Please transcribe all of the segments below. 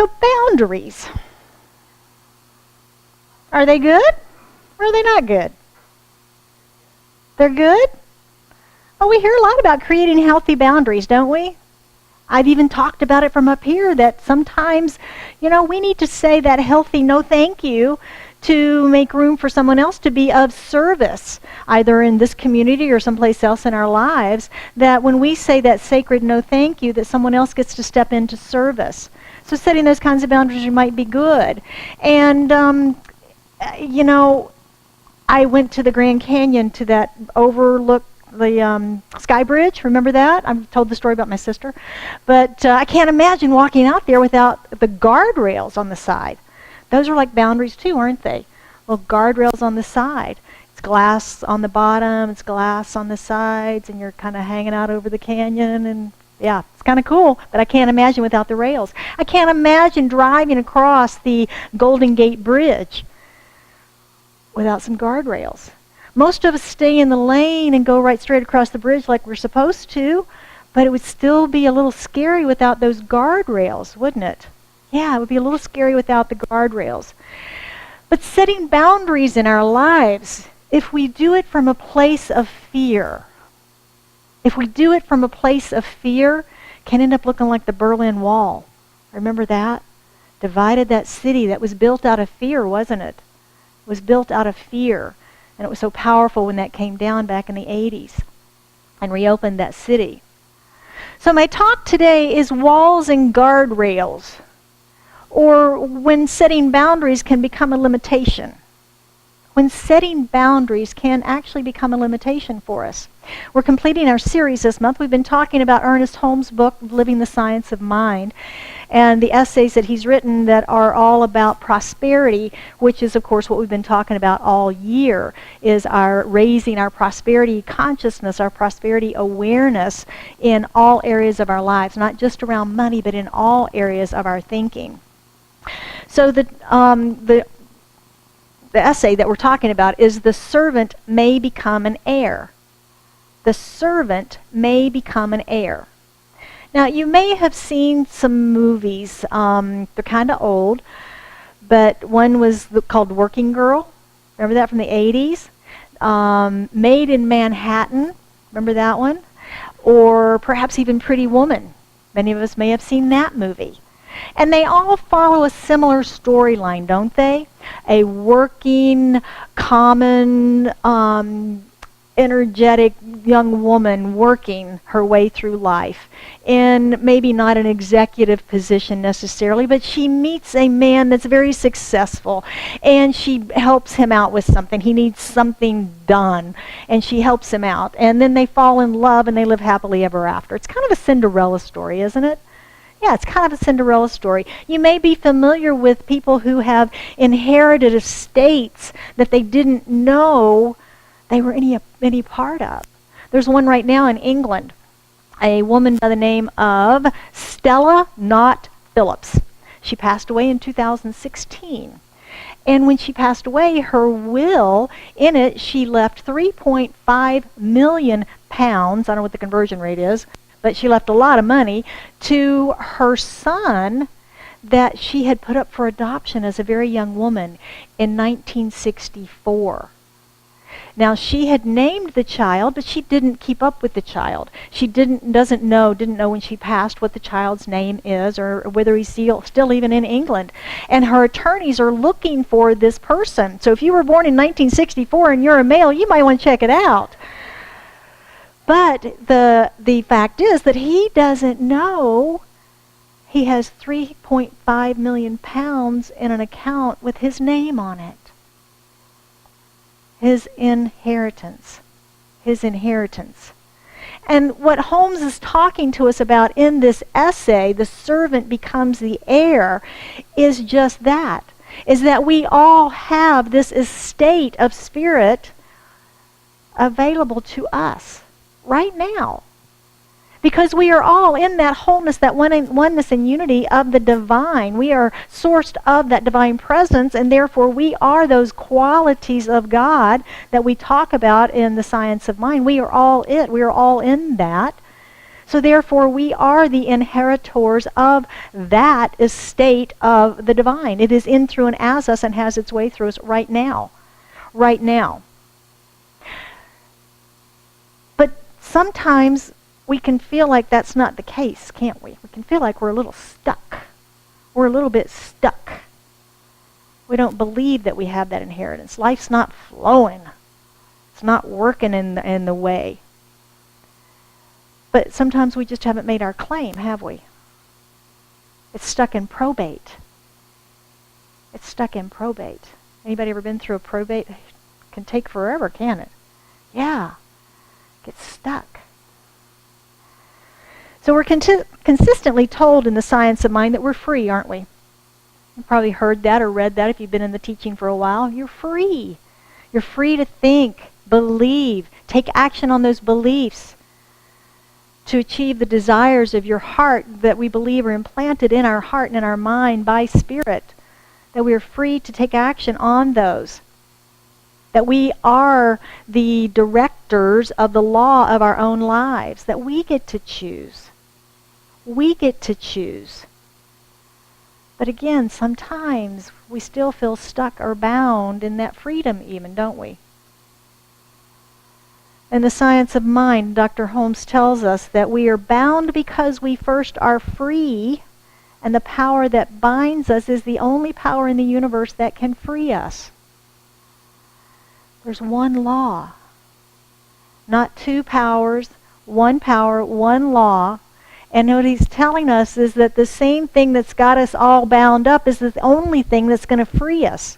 So boundaries. Are they good or are they not good? They're good? Well, we hear a lot about creating healthy boundaries, don't we? I've even talked about it from up here that sometimes, we need to say that healthy no thank you to make room for someone else to be of service, either in this community or someplace else in our lives, that when we say that sacred no thank you, that someone else gets to step into service. So setting those kinds of boundaries might be good. And, I went to the Grand Canyon to that overlook the Sky Bridge. Remember that? I've told the story about my sister. But I can't imagine walking out there without the guardrails on the side. Those are like boundaries too, aren't they? Little guardrails on the side. It's glass on the bottom, it's glass on the sides, and you're kind of hanging out over the canyon. And yeah, it's kind of cool, but I can't imagine without the rails. I can't imagine driving across the Golden Gate Bridge without some guardrails. Most of us stay in the lane and go right straight across the bridge like we're supposed to, but it would still be a little scary without those guardrails, wouldn't it? Yeah, it would be a little scary without the guardrails. But setting boundaries in our lives, if we do it from a place of fear, can end up looking like the Berlin Wall. Remember that? Divided that city. That was built out of fear, wasn't it? It was built out of fear. And it was so powerful when that came down back in the 80s and reopened that city. So my talk today is walls and guardrails, or when setting boundaries can become a limitation. When setting boundaries can actually become a limitation for us. We're completing our series this month. We've been talking about Ernest Holmes' book, Living the Science of Mind, and the essays that he's written that are all about prosperity, which is, of course, what we've been talking about all year, is our raising our prosperity consciousness, our prosperity awareness in all areas of our lives, not just around money, but in all areas of our thinking. So the essay that we're talking about is the servant may become an heir. The servant may become an heir. Now, you may have seen some movies. They're kind of old, but one was called Working Girl. Remember that from the 80s? Made in Manhattan. Remember that one? Or perhaps even Pretty Woman. Many of us may have seen that movie. And they all follow a similar storyline, don't they? A working, common, energetic young woman working her way through life in maybe not an executive position necessarily, but she meets a man that's very successful and she helps him out with something. He needs something done and she helps him out, and then they fall in love and they live happily ever after. It's kind of a Cinderella story, isn't it? Yeah, it's kind of a Cinderella story. You may be familiar with people who have inherited estates that they didn't know they were any part of. There's one right now in England, a woman by the name of Stella Knott Phillips. She passed away in 2016. And when she passed away, her will, in it, she left 3.5 million pounds, I don't know what the conversion rate is, but she left a lot of money to her son that she had put up for adoption as a very young woman in 1964. Now, she had named the child, but she didn't keep up with the child. She didn't know when she passed what the child's name is or whether he's still even in England. And her attorneys are looking for this person. So if you were born in 1964 and you're a male, you might want to check it out. But the fact is that he doesn't know he has 3.5 million pounds in an account with his name on it. His inheritance. And what Holmes is talking to us about in this essay, the servant becomes the heir, is just that. Is that we all have this estate of spirit available to us right now. Because we are all in that wholeness, that oneness and unity of the divine. We are sourced of that divine presence, and therefore we are those qualities of God that we talk about in the science of mind. We are all it. We are all in that. So therefore, we are the inheritors of that estate of the divine. It is in, through, and as us, and has its way through us right now. Right now. But sometimes we can feel like that's not the case, can't we? We can feel like we're a little stuck. We're a little bit stuck. We don't believe that we have that inheritance. Life's not flowing. It's not working in the way. But sometimes we just haven't made our claim, have we? It's stuck in probate. It's stuck in probate. Anybody ever been through a probate? It can take forever, can it? Yeah. Gets stuck. So we're consistently told in the science of mind that we're free, aren't we? You've probably heard that or read that if you've been in the teaching for a while. You're free. You're free to think, believe, take action on those beliefs to achieve the desires of your heart that we believe are implanted in our heart and in our mind by Spirit. That we are free to take action on those. That we are the directors of the law of our own lives. That we get to choose. We get to choose. But again, sometimes we still feel stuck or bound in that freedom even, don't we? In the science of mind, Dr. Holmes tells us that we are bound because we first are free, and the power that binds us is the only power in the universe that can free us. There's one law, not two powers, one power, one law. And what he's telling us is that the same thing that's got us all bound up is the only thing that's going to free us.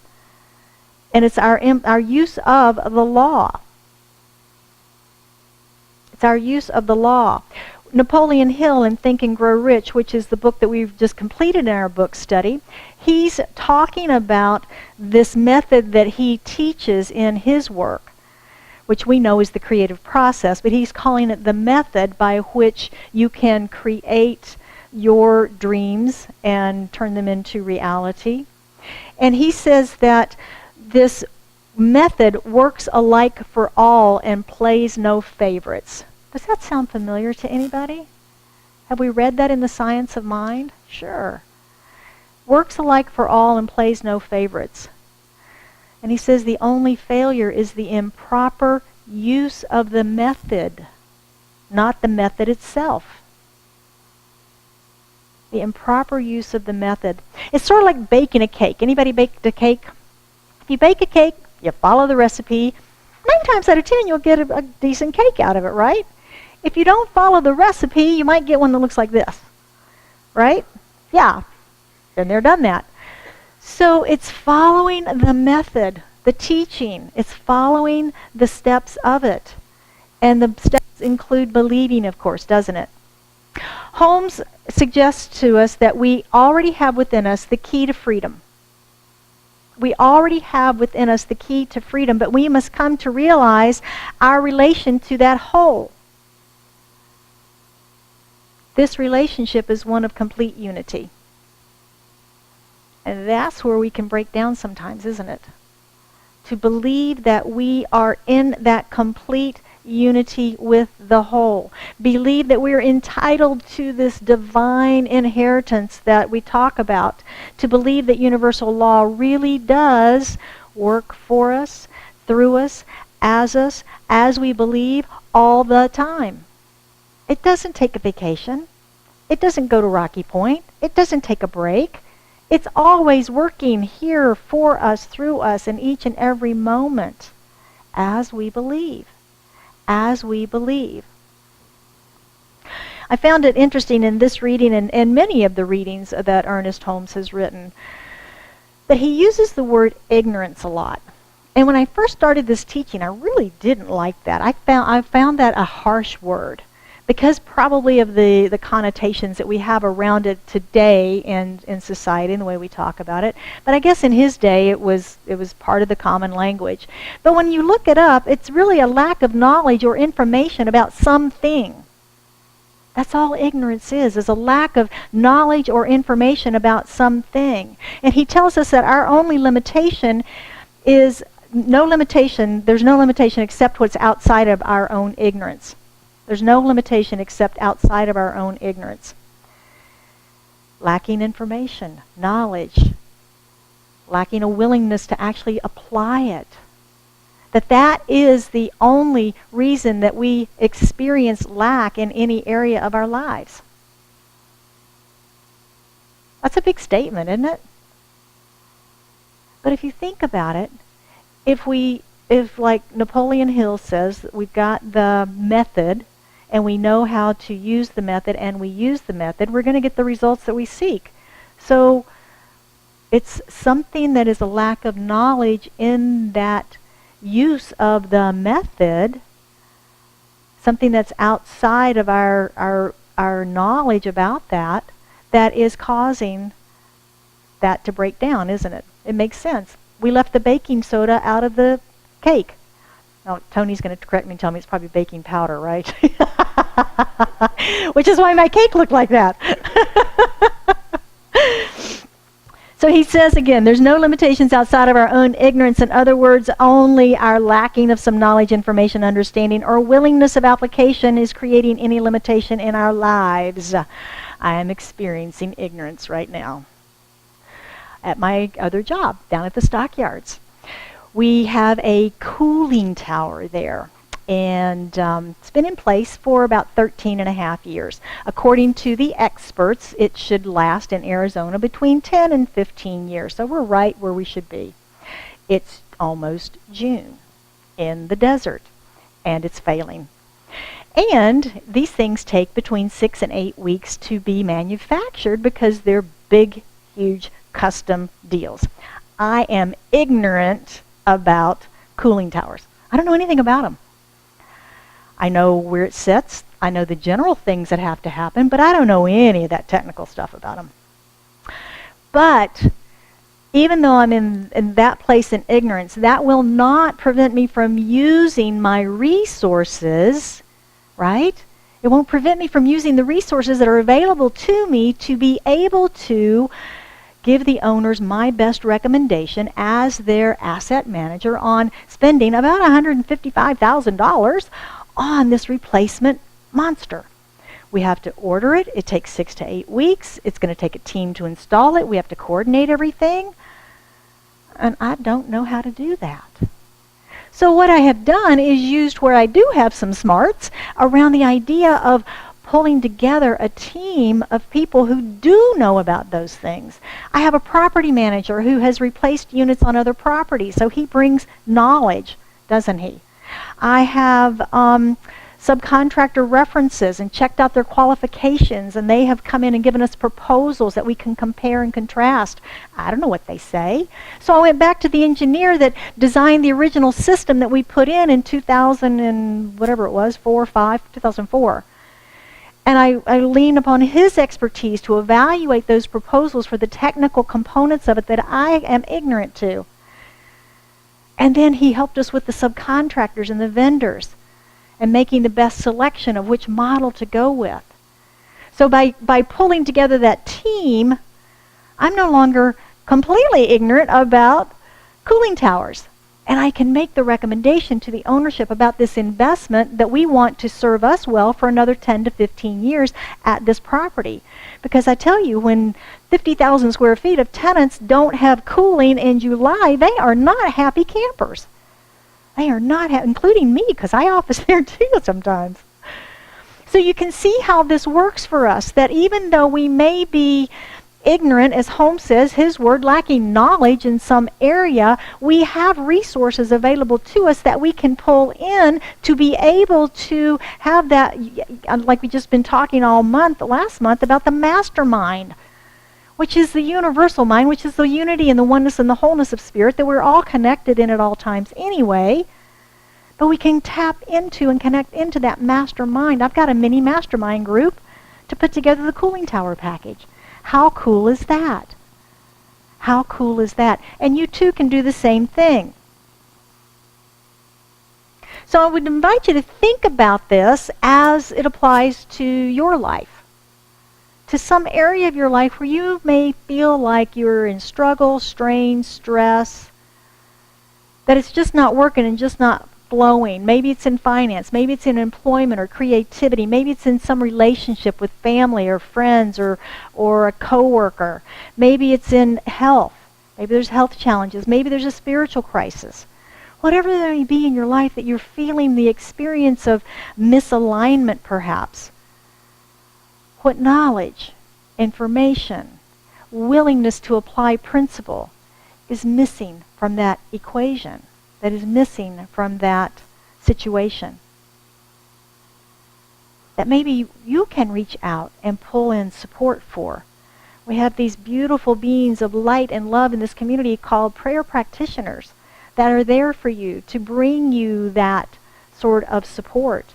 And it's our use of the law. It's our use of the law. Napoleon Hill in Think and Grow Rich, which is the book that we've just completed in our book study, he's talking about this method that he teaches in his work, which we know is the creative process, but he's calling it the method by which you can create your dreams and turn them into reality. And he says that this method works alike for all and plays no favorites. Does that sound familiar to anybody? Have we read that in the Science of Mind? Sure. Works alike for all and plays no favorites. And he says the only failure is the improper use of the method, not the method itself. The improper use of the method. It's sort of like baking a cake. Anybody baked a cake? If you bake a cake, you follow the recipe. 9 times out of 10, you'll get a decent cake out of it, right? If you don't follow the recipe, you might get one that looks like this, right? Yeah, been there, done that. So it's following the method, the teaching. It's following the steps of it. And the steps include believing, of course, doesn't it? Holmes suggests to us that we already have within us the key to freedom. We already have within us the key to freedom, but we must come to realize our relation to that whole. This relationship is one of complete unity. And that's where we can break down sometimes, isn't it? To believe that we are in that complete unity with the whole. Believe that we are entitled to this divine inheritance that we talk about. To believe that universal law really does work for us, through us, as we believe all the time. It doesn't take a vacation. It doesn't go to Rocky Point. It doesn't take a break. It's always working here for us, through us, in each and every moment, as we believe. As we believe. I found it interesting in this reading and many of the readings that Ernest Holmes has written that he uses the word ignorance a lot. And when I first started this teaching, I really didn't like that. I found that a harsh word, because probably of the connotations that we have around it today in society and the way we talk about it. But I guess in his day it was part of the common language. But when you look it up, it's really a lack of knowledge or information about something. That's all ignorance is a lack of knowledge or information about something. And he tells us that our only limitation is there's no limitation except what's outside of our own ignorance. There's no limitation except outside of our own ignorance. Lacking information, knowledge, lacking a willingness to actually apply it. That is the only reason that we experience lack in any area of our lives. That's a big statement, isn't it? But if you think about it, if like Napoleon Hill says, we've got the method and we know how to use the method and we use the method, we're going to get the results that we seek. So it's something that is a lack of knowledge in that use of the method, something that's outside of our knowledge about that is causing that to break down, isn't it? It makes sense. We left the baking soda out of the cake. Now, Tony's going to correct me and tell me it's probably baking powder, right? Which is why my cake looked like that. So he says again, there's no limitations outside of our own ignorance. In other words, only our lacking of some knowledge, information, understanding, or willingness of application is creating any limitation in our lives. I am experiencing ignorance right now. At my other job, down at the stockyards, we have a cooling tower there. And it's been in place for about 13 and a half years. According to the experts, it should last in Arizona between 10 and 15 years. So we're right where we should be. It's almost June in the desert, and it's failing. And these things take between 6 and 8 weeks to be manufactured because they're big, huge, custom deals. I am ignorant about cooling towers. I don't know anything about them. I know where it sits. I know the general things that have to happen, but I don't know any of that technical stuff about them. But even though I'm in that place in ignorance, that will not prevent me from using my resources, right? It won't prevent me from using the resources that are available to me to be able to give the owners my best recommendation as their asset manager on spending about $155,000 on this replacement monster. We have to order it. It takes 6 to 8 weeks. It's going to take a team to install it. We have to coordinate everything. And I don't know how to do that. So what I have done is used where I do have some smarts around the idea of pulling together a team of people who do know about those things. I have a property manager who has replaced units on other properties, so he brings knowledge, doesn't he? I have subcontractor references and checked out their qualifications, and they have come in and given us proposals that we can compare and contrast. I don't know what they say. So I went back to the engineer that designed the original system that we put in 2000 and whatever it was, 2004. And I lean upon his expertise to evaluate those proposals for the technical components of it that I am ignorant to. And then he helped us with the subcontractors and the vendors and making the best selection of which model to go with. So by pulling together that team, I'm no longer completely ignorant about cooling towers. And I can make the recommendation to the ownership about this investment that we want to serve us well for another 10 to 15 years at this property. Because I tell you, when 50,000 square feet of tenants don't have cooling in July, they are not happy campers. They are not happy, including me, because I office there too sometimes. So you can see how this works for us, that even though we may be ignorant, as Holmes says, his word, lacking knowledge in some area, we have resources available to us that we can pull in to be able to have that, like we've just been talking all month, last month, about the mastermind, which is the universal mind, which is the unity and the oneness and the wholeness of spirit, that we're all connected in at all times anyway. But we can tap into and connect into that mastermind. I've got a mini mastermind group to put together the cooling tower package. How cool is that? How cool is that? And you too can do the same thing. So I would invite you to think about this as it applies to your life. To some area of your life where you may feel like you're in struggle, strain, stress, that it's just not working and just not flowing. Maybe it's in finance. Maybe it's in employment or creativity. Maybe it's in some relationship with family or friends or a coworker. Maybe it's in health. Maybe there's health challenges. Maybe there's a spiritual crisis. Whatever there may be in your life that you're feeling the experience of misalignment perhaps. What knowledge, information, willingness to apply principle is missing from that equation, that is missing from that situation? That maybe you can reach out and pull in support for. We have these beautiful beings of light and love in this community called prayer practitioners that are there for you to bring you that sort of support.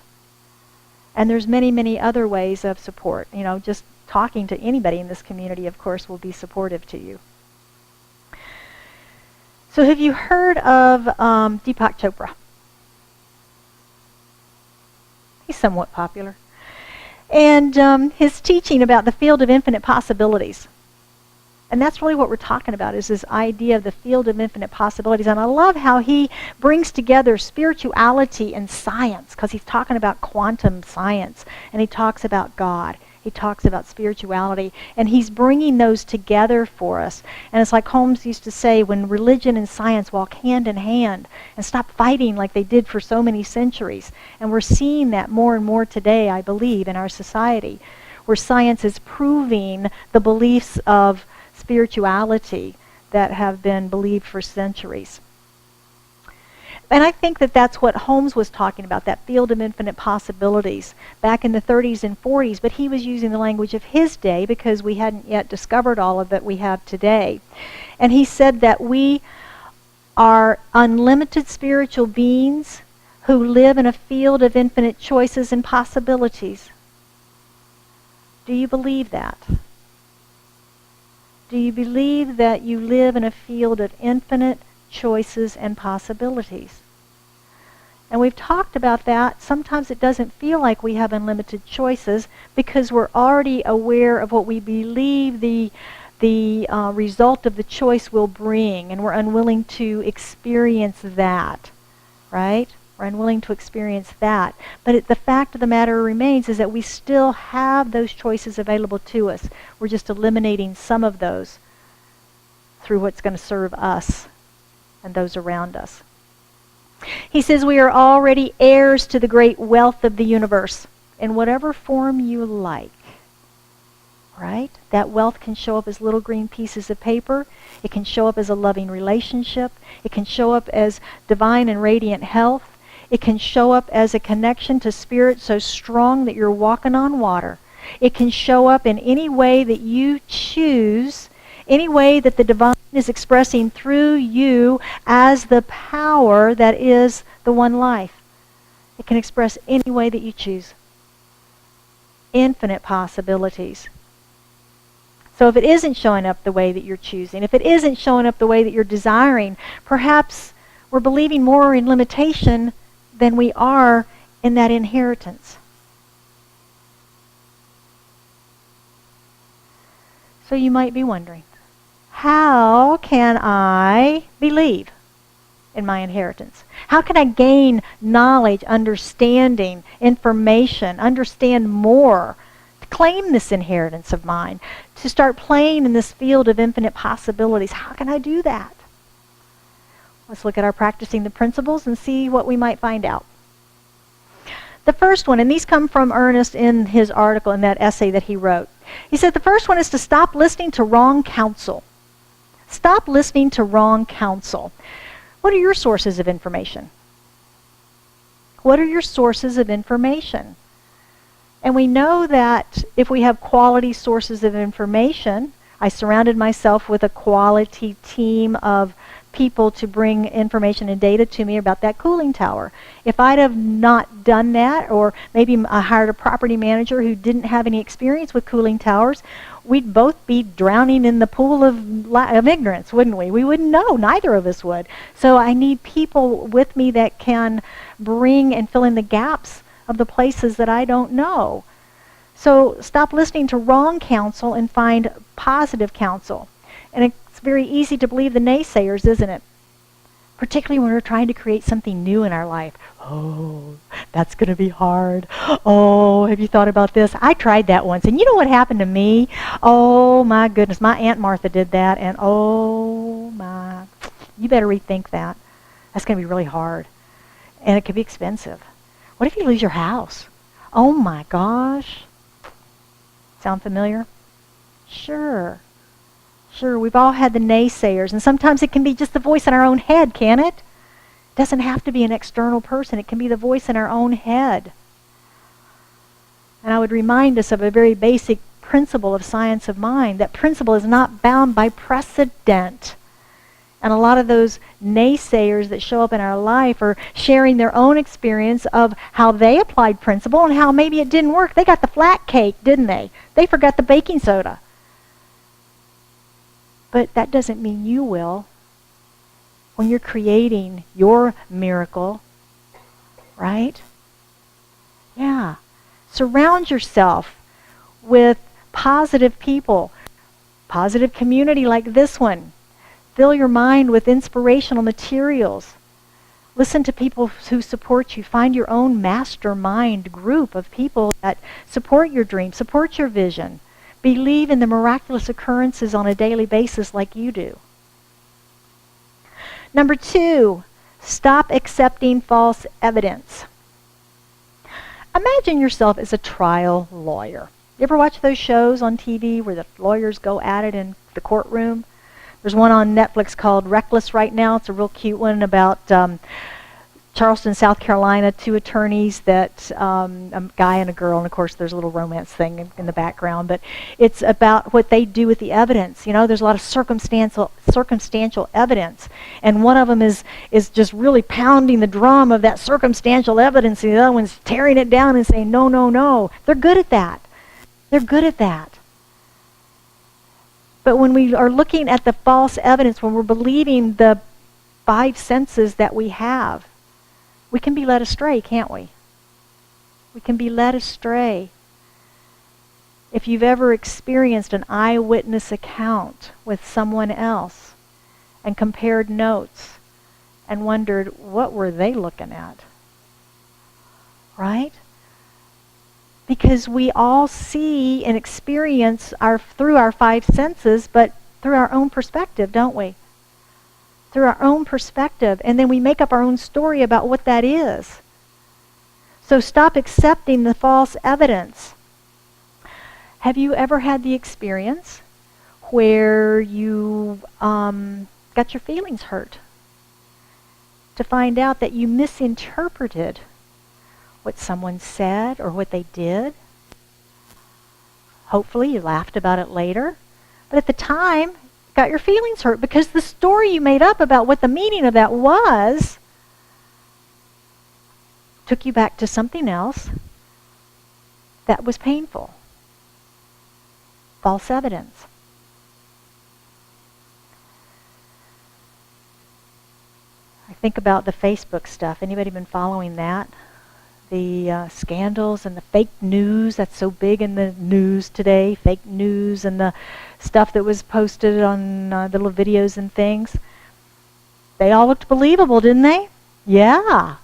And there's many, many other ways of support. You know, just talking to anybody in this community, of course, will be supportive to you. So have you heard of Deepak Chopra? He's somewhat popular. And his teaching about the field of infinite possibilities. And that's really what we're talking about, is this idea of the field of infinite possibilities. And I love how he brings together spirituality and science, because he's talking about quantum science, and he talks about God. He talks about spirituality, and he's bringing those together for us. And it's like Holmes used to say, when religion and science walk hand in hand and stop fighting like they did for so many centuries. And we're seeing that more and more today, I believe, in our society, where science is proving the beliefs of spirituality that have been believed for centuries. And I think that that's what Holmes was talking about, that field of infinite possibilities back in the 30s and 40s, but he was using the language of his day because we hadn't yet discovered all of that we have today. And he said that we are unlimited spiritual beings who live in a field of infinite choices and possibilities. Do you believe that? Do you believe that you live in a field of infinite choices and possibilities? And we've talked about that. Sometimes it doesn't feel like we have unlimited choices because we're already aware of what we believe the result of the choice will bring, and we're unwilling to experience that, right? We're unwilling to experience that. But the fact of the matter remains is that we still have those choices available to us. We're just eliminating some of those through what's going to serve us and those around us. He says we are already heirs to the great wealth of the universe in whatever form you like. Right? That wealth can show up as little green pieces of paper. It can show up as a loving relationship. It can show up as divine and radiant health. It can show up as a connection to spirit so strong that you're walking on water. It can show up in any way that you choose, any way that the divine is expressing through you as the power that is the one life. It can express any way that you choose. Infinite possibilities. So if it isn't showing up the way that you're choosing, if it isn't showing up the way that you're desiring, perhaps we're believing more in limitation than we are in that inheritance. So you might be wondering, how can I believe in my inheritance? How can I gain knowledge, understanding, information, understand more, to claim this inheritance of mine, to start playing in this field of infinite possibilities? How can I do that? Let's look at our practicing the principles and see what we might find out. The first one, and these come from Ernest in his article, in that essay that he wrote. He said the first one is to stop listening to wrong counsel. Stop listening to wrong counsel. What are your sources of information? What are your sources of information? And we know that if we have quality sources of information, I surrounded myself with a quality team of people to bring information and data to me about that cooling tower. If I'd have not done that, or maybe I hired a property manager who didn't have any experience with cooling towers, we'd both be drowning in the pool of ignorance, wouldn't we? We wouldn't know. Neither of us would. So I need people with me that can bring and fill in the gaps of the places that I don't know. So stop listening to wrong counsel and find positive counsel. And it's very easy to believe the naysayers, isn't it? particularly when we're trying to create something new in our life. Oh, that's going to be hard. Oh, have you thought about this? I tried that once, and you know what happened to me? Oh, my goodness. My Aunt Martha did that, and oh, my. You better rethink that. That's going to be really hard, and it could be expensive. What if you lose your house? Oh, my gosh. Sound familiar? Sure. Sure, we've all had the naysayers, and sometimes it can be just the voice in our own head, can it? It doesn't have to be an external person. It can be the voice in our own head. And I would remind us of a very basic principle of science of mind. That principle is not bound by precedent. And a lot of those naysayers that show up in our life are sharing their own experience of how they applied principle and how maybe it didn't work. They got the flat cake, didn't they? They forgot the baking soda. But that doesn't mean you will. When you're creating your miracle, right? Yeah. Surround yourself with positive people, positive community like this one. Fill your mind with inspirational materials. Listen to people who support you. Find your own mastermind group of people that support your dream, support your vision. Believe in the miraculous occurrences on a daily basis like you do. Number 2, stop accepting false evidence. Imagine yourself as a trial lawyer. You ever watch those shows on TV where the lawyers go at it in the courtroom? There's one on Netflix called Reckless right now. It's a real cute one about Charleston, South Carolina, 2 attorneys that a guy and a girl, and of course there's a little romance thing in the background, but it's about what they do with the evidence. You know, there's a lot of circumstantial evidence, and one of them is just really pounding the drum of that circumstantial evidence, and the other one's tearing it down and saying, no, no, no. They're good at that. They're good at that. But when we are looking at the false evidence, when we're believing the 5 senses that we have, we can be led astray, can't we? We can be led astray. If you've ever experienced an eyewitness account with someone else and compared notes and wondered, what were they looking at? Right? Because we all see and experience through our 5 senses, but through our own perspective, don't we? Through our own perspective, and then we make up our own story about what that is. So stop accepting the false evidence. Have you ever had the experience where you got your feelings hurt to find out that you misinterpreted what someone said or what they did? Hopefully you laughed about it later, but at the time got your feelings hurt because the story you made up about what the meaning of that was took you back to something else that was painful. False evidence. I think about the Facebook stuff. Anybody been following that? The scandals and the fake news that's so big in the news today, fake news and the stuff that was posted on the little videos and things. They all looked believable, didn't they? Yeah.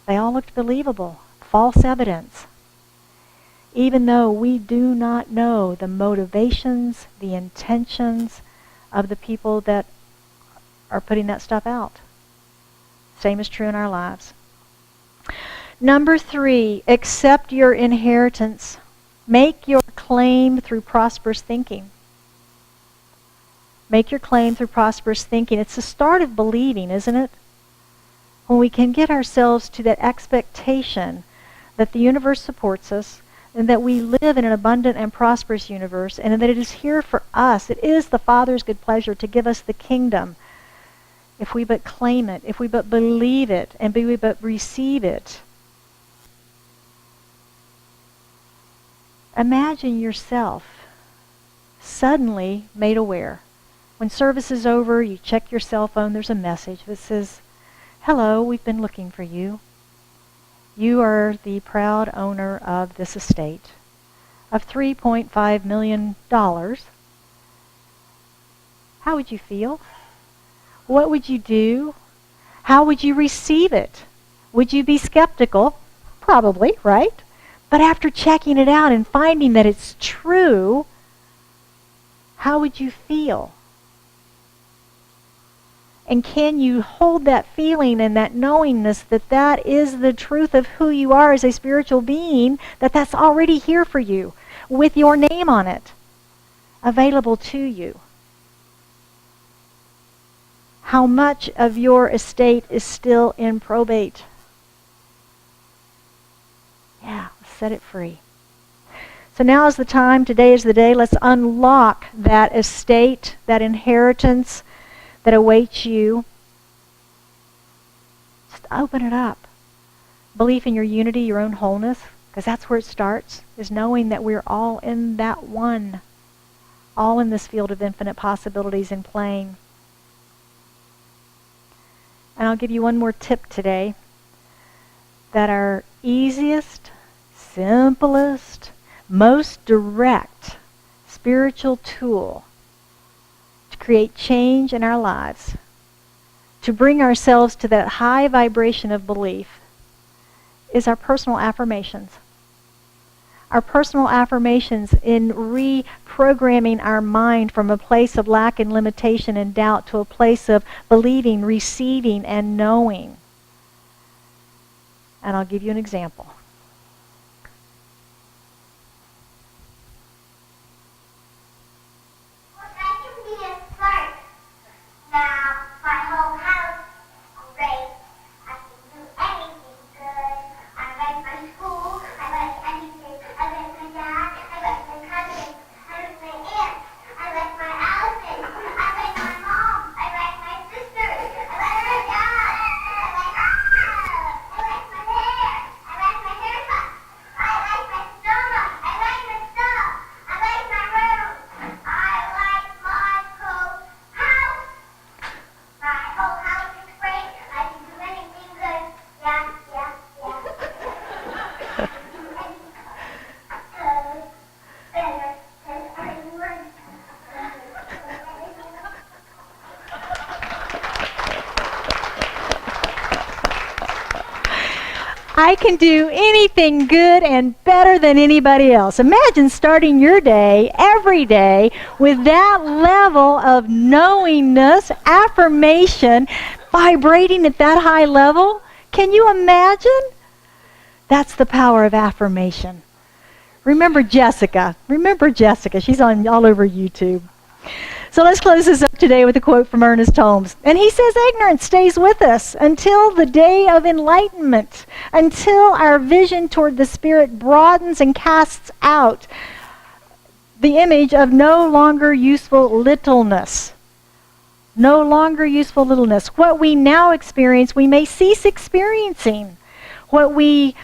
They all looked believable. False evidence. Even though we do not know the motivations, the intentions of the people that are putting that stuff out. Same is true in our lives. Number 3, accept your inheritance. Make your claim through prosperous thinking. Make your claim through prosperous thinking. It's the start of believing, isn't it? When we can get ourselves to that expectation that the universe supports us and that we live in an abundant and prosperous universe and that it is here for us. It is the Father's good pleasure to give us the kingdom if we but claim it, if we but believe it, and we but receive it. Imagine yourself suddenly made aware. When service is over, you check your cell phone, there's a message that says, "Hello, we've been looking for you. You are the proud owner of this estate of $3.5 million. How would you feel? what would you do? How would you receive it? Would you be skeptical? Probably, right? But after checking it out and finding that it's true, how would you feel? And can you hold that feeling and that knowingness that that is the truth of who you are as a spiritual being, that that's already here for you with your name on it, available to you? How much of your estate is still in probate? Yeah, set it free. So now is the time, today is the day, let's unlock that estate, that inheritance that awaits you. Just open it up. Belief in your unity, your own wholeness, because that's where it starts, is knowing that we're all in that one, all in this field of infinite possibilities and playing. And I'll give you one more tip today, that our easiest, simplest, most direct spiritual tool to create change in our lives, to bring ourselves to that high vibration of belief, is our personal affirmations. Our personal affirmations in reprogramming our mind from a place of lack and limitation and doubt to a place of believing, receiving, and knowing. And I'll give you an example. I can do anything good and better than anybody else. Imagine starting your day, every day, with that level of knowingness, affirmation, vibrating at that high level. Can you imagine? That's the power of affirmation. Remember Jessica. She's on all over YouTube. So let's close this up today with a quote from Ernest Holmes. And he says, ignorance stays with us until the day of enlightenment, until our vision toward the Spirit broadens and casts out the image of no longer useful littleness. No longer useful littleness. What we now experience, we may cease experiencing. What we...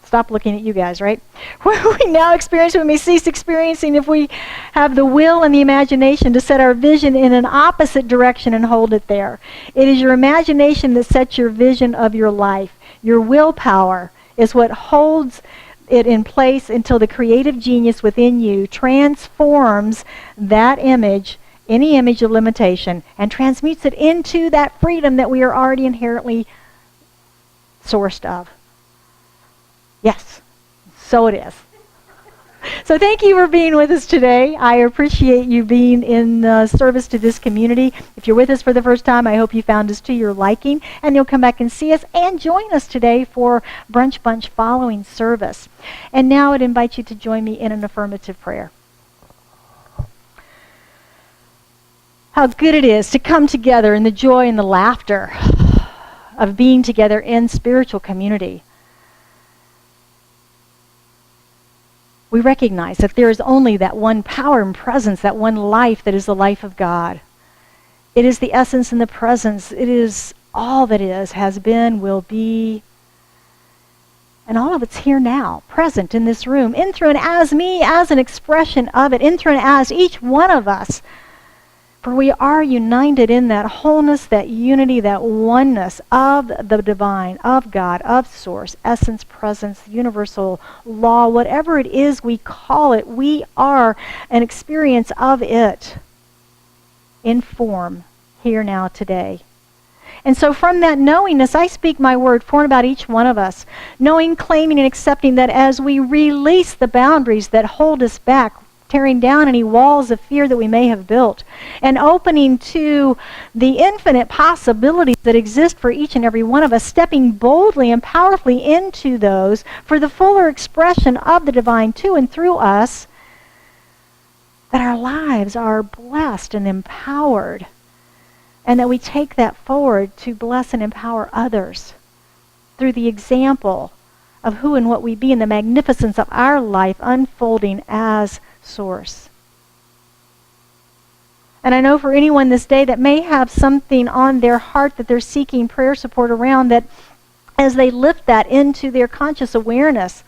Stop looking at you guys, right? What we now experience, we may cease experiencing if we have the will and the imagination to set our vision in an opposite direction and hold it there. It is your imagination that sets your vision of your life. Your willpower is what holds it in place until the creative genius within you transforms that image, any image of limitation, and transmutes it into that freedom that we are already inherently sourced of. Yes, so it is. So thank you for being with us today. I appreciate you being in service to this community. If you're with us for the first time, I hope you found us to your liking, and you'll come back and see us and join us today for Brunch Bunch following service. And now I'd invite you to join me in an affirmative prayer. How good it is to come together in the joy and the laughter of being together in spiritual community. We recognize that there is only that one power and presence, that one life that is the life of God. It is the essence and the presence. It is all that is, has been, will be. And all of it's here now, present in this room, in, through, and as me, as an expression of it, in, through, and as each one of us. For we are united in that wholeness, that unity, that oneness of the divine, of God, of source, essence, presence, universal law, whatever it is we call it, we are an experience of it in form, here, now, today. And so from that knowingness, I speak my word for and about each one of us, knowing, claiming, and accepting that as we release the boundaries that hold us back, tearing down any walls of fear that we may have built, and opening to the infinite possibilities that exist for each and every one of us, stepping boldly and powerfully into those for the fuller expression of the divine to and through us, that our lives are blessed and empowered, and that we take that forward to bless and empower others through the example of who and what we be and the magnificence of our life unfolding as source. And I know for anyone this day that may have something on their heart that they're seeking prayer support around, that as they lift that into their conscious awareness,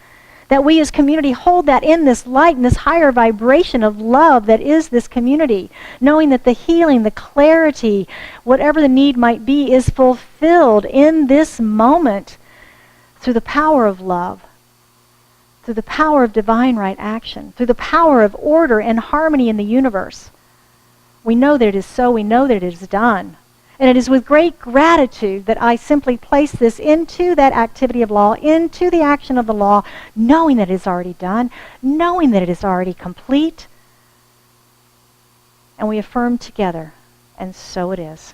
that we as community hold that in this light and this higher vibration of love that is this community, knowing that the healing, the clarity, whatever the need might be, is fulfilled in this moment through the power of love, through the power of divine right action, through the power of order and harmony in the universe. We know that it is so. We know that it is done. And it is with great gratitude that I simply place this into that activity of law, into the action of the law, knowing that it is already done, knowing that it is already complete. And we affirm together, and so it is.